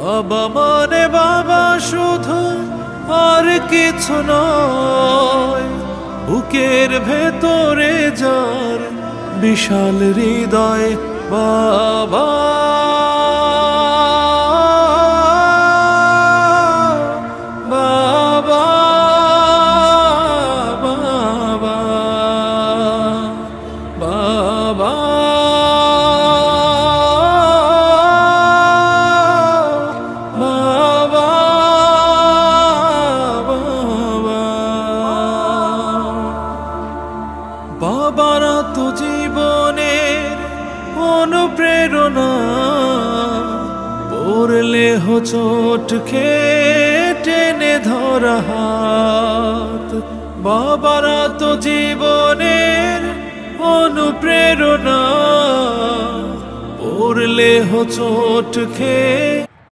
বাবা মানে বাবা শুধু, আর কিছু নয়। বুকের ভেতরে যার বিশাল হৃদয়, বাবা বাবা বাবা বাবা বাবারা তো জীবনের অনুপ্রেরণা, পড়লে হোঁচট খেয়ে টেনে ধরা হাত। বাবারা তো জীবনের অনুপ্রেরণা, পড়লে হোঁচট খেয়ে